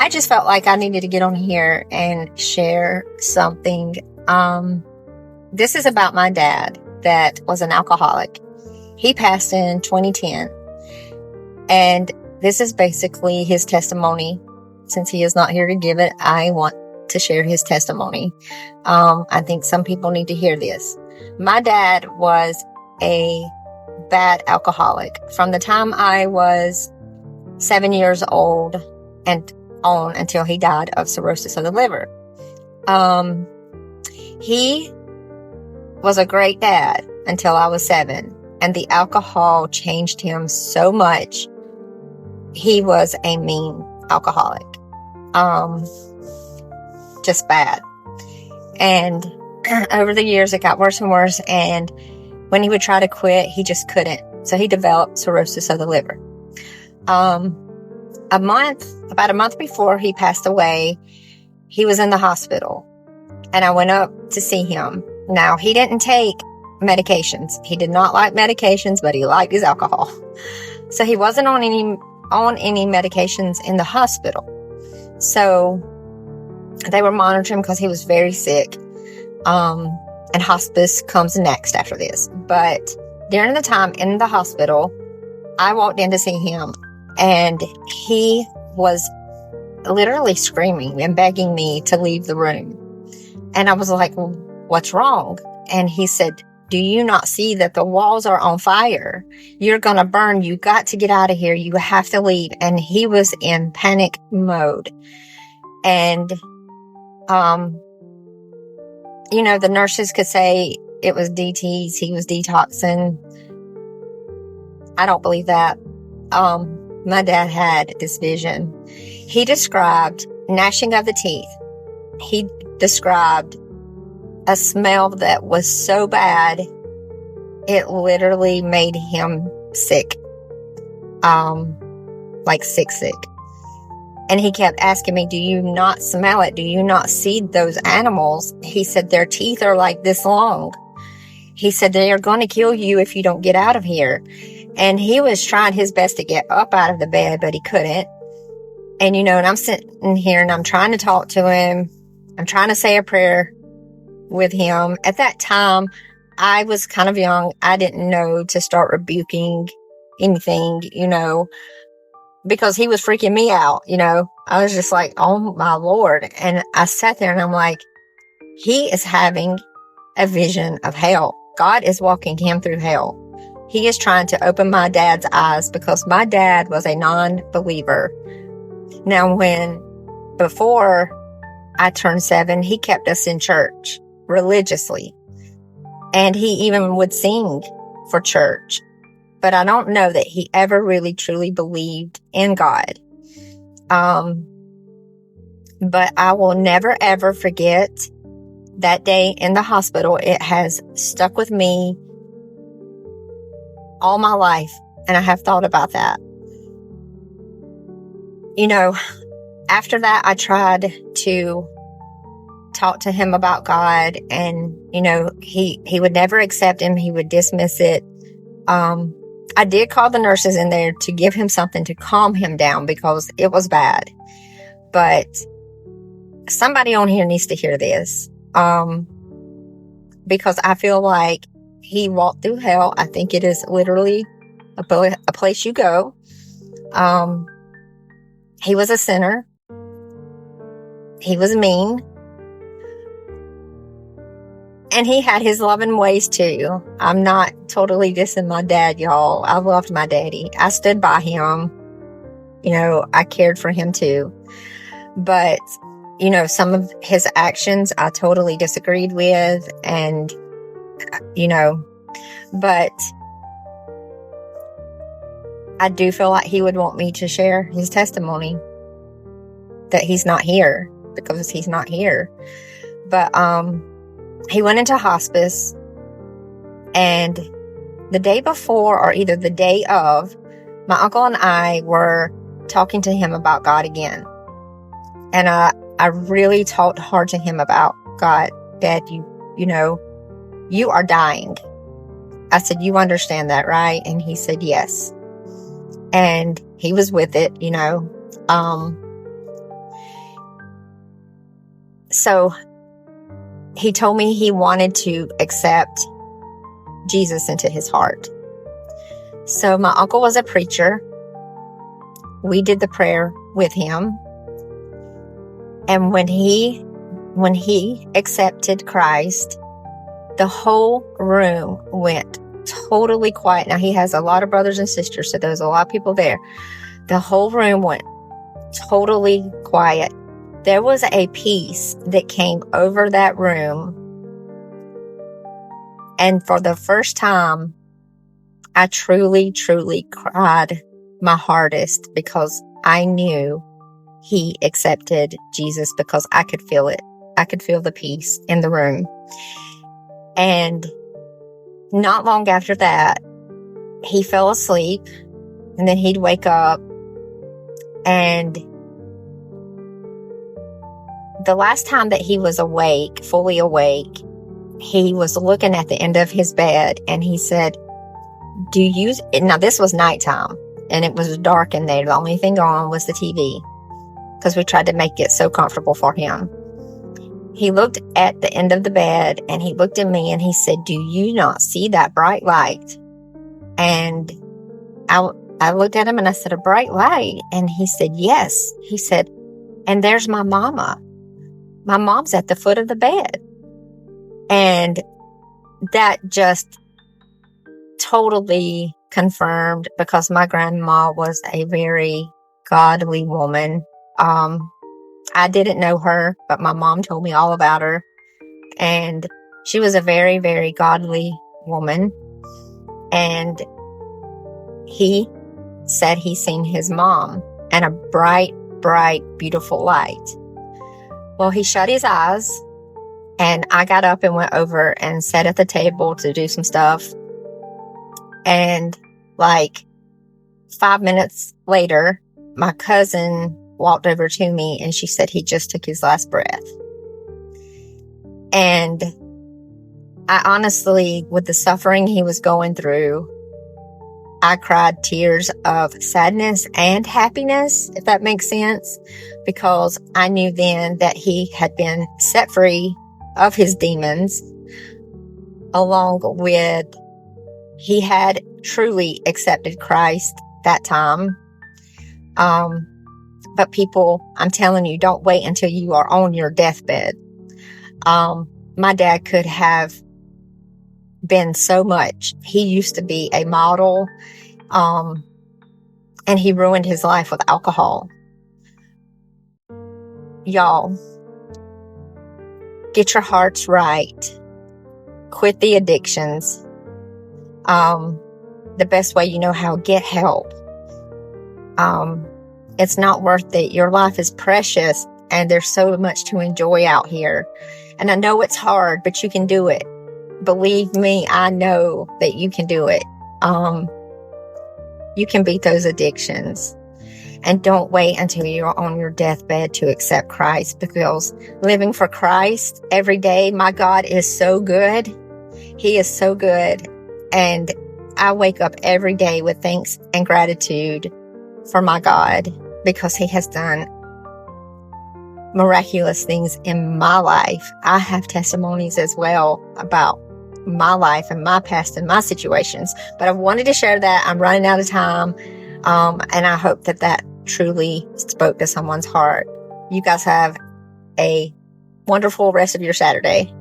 I just felt like I needed to get on here and share something. This is about my dad that was an alcoholic. He passed in 2010. And this is basically his testimony. Since he is not here to give it, I want to share his testimony. I think some people need to hear this. My dad was a bad alcoholic from the time I was 7 years old and on until he died of cirrhosis of the liver. He was a great dad until I was 7, and the alcohol changed him so much. He was a mean alcoholic. Just bad. And over the years, it got worse and worse. And when he would try to quit, he just couldn't. So he developed cirrhosis of the liver. About a month before he passed away, he was in the hospital. And I went up to see him. Now, he didn't take medications. He did not like medications, but he liked his alcohol. So he wasn't on any medications in the hospital. So they were monitoring him because he was very sick. And hospice comes next after this. But during the time in the hospital, I walked in to see him, and he was literally screaming and begging me to leave the room. And I was like, well, what's wrong? And he said, do you not see that the walls are on fire? You're going to burn. You got to get out of here. You have to leave. And he was in panic mode. And, the nurses could say it was DTs. He was detoxing. I don't believe that. My dad had this vision. He described gnashing of the teeth. He described a smell that was so bad, it literally made him sick. Like sick. And he kept asking me, do you not smell it? Do you not see those animals? He said, their teeth are like this long. He said, they are going to kill you if you don't get out of here. And he was trying his best to get up out of the bed, but he couldn't. And, and I'm sitting here and I'm trying to talk to him. I'm trying to say a prayer with him. At that time, I was kind of young. I didn't know to start rebuking anything, because he was freaking me out, I was just like, oh my Lord. And I sat there and I'm like, he is having a vision of hell. God is walking him through hell. He is trying to open my dad's eyes because my dad was a non-believer. Now, before I turned 7, he kept us in church religiously. And he even would sing for church. But I don't know that he ever really truly believed in God. But I will never ever forget that day in the hospital. It has stuck with me all my life. And I have thought about that. After that, I tried to talk to him about God, and, he would never accept him. He would dismiss it. I did call the nurses in there to give him something to calm him down because it was bad. But somebody on here needs to hear this. Because I feel like he walked through hell. I think it is literally a place you go. He was a sinner. He was mean. And he had his loving ways too. I'm not totally dissing my dad, y'all. I loved my daddy. I stood by him. I cared for him too. But, some of his actions I totally disagreed with. And, but I do feel like he would want me to share his testimony that he's not here, because he's not here. But, he went into hospice, and the day before, or either the day of, my uncle and I were talking to him about God again. And I really talked hard to him about God. Dad, you are dying. I said, you understand that, right? And he said, yes. And he was with it, So he told me he wanted to accept Jesus into his heart. So my uncle was a preacher. We did the prayer with him. And when he accepted Christ, the whole room went totally quiet. Now, he has a lot of brothers and sisters, so there's a lot of people there. The whole room went totally quiet. There was a peace that came over that room. And for the first time, I truly, truly cried my hardest because I knew he accepted Jesus, because I could feel it. I could feel the peace in the room. And not long after that, he fell asleep, and then he'd wake up, and the last time that he was awake, fully awake, he was looking at the end of his bed, and he said, now this was nighttime, and it was dark in there. The only thing on was the TV, because we tried to make it so comfortable for him. He looked at the end of the bed, and he looked at me, and he said, "Do you not see that bright light?" And I looked at him, and I said, "A bright light?" And he said, "Yes." He said, "And there's my mama. My mom's at the foot of the bed." And that just totally confirmed, because my grandma was a very godly woman. I didn't know her, but my mom told me all about her. And she was a very, very godly woman. And he said he seen his mom and a bright, bright, beautiful light. Well, he shut his eyes, and I got up and went over and sat at the table to do some stuff. And like 5 minutes later, my cousin walked over to me, and she said he just took his last breath. And I honestly, with the suffering he was going through, I cried tears of sadness and happiness, if that makes sense, because I knew then that he had been set free of his demons, along with he had truly accepted Christ that time. But people, I'm telling you, don't wait until you are on your deathbed. My dad could have been so much. He used to be a model, and he ruined his life with alcohol. Y'all, get your hearts right. Quit the addictions. The best way you know how, get help. It's not worth it. Your life is precious, and there's so much to enjoy out here. And I know it's hard, but you can do it. Believe me, I know that you can do it. You can beat those addictions. And don't wait until you're on your deathbed to accept Christ, because living for Christ every day, my God is so good. He is so good. And I wake up every day with thanks and gratitude for my God, because he has done miraculous things in my life. I have testimonies as well about my life and my past and my situations, but I wanted to share that. I'm running out of time. And I hope that truly spoke to someone's heart. You guys have a wonderful rest of your Saturday.